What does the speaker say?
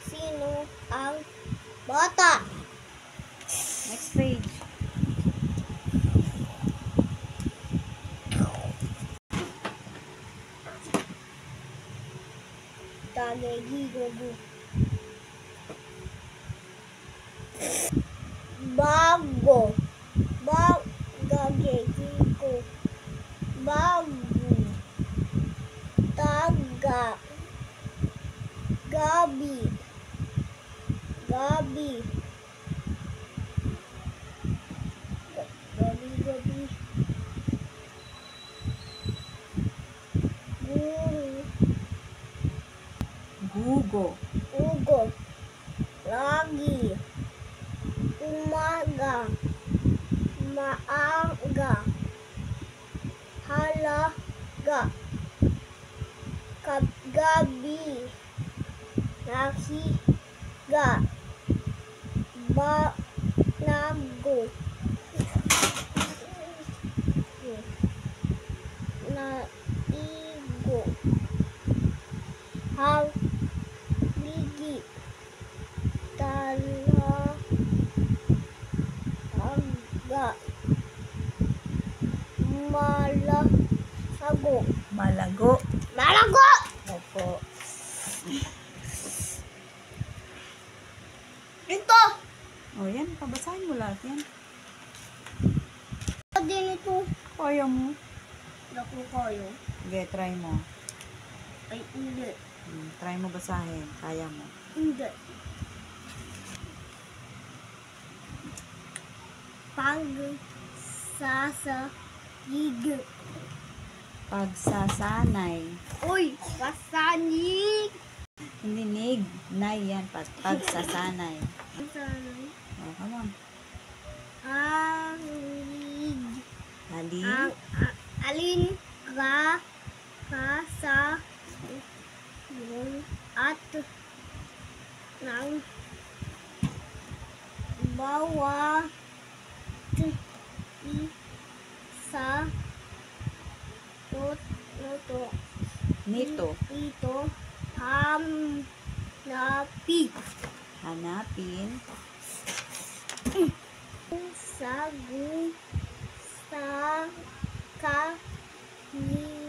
Sino ang bata? Next page. Tagigigogo. Bago. Gagigigo. Bago. Taga. Gabi. Gabi. Gabi. Guru. Gugo. Ugo. Lagi. Umaga. Maaga. Halaga. Gabi. Nahiga. Banago. Naigo. Haligi. Talaga. Malago. Malago. Malago! Opo. Ito! O yan, pabasahin mo lahat yan. Din ito. Kaya mo. Naku kayo. Sige, try mo. Ay, hindi. Try mo basahin. Kaya mo. Hindi. Pagsasagig. Pagsasanay. Uy! Pasanig! Hindi nig. Nay yan. Pagsasanay. Pasanig. Oh, come on. Alig. Halin. Alin ka sa at ng bawat isa Nito. ito hanapin Hanapin. sagu sa kanila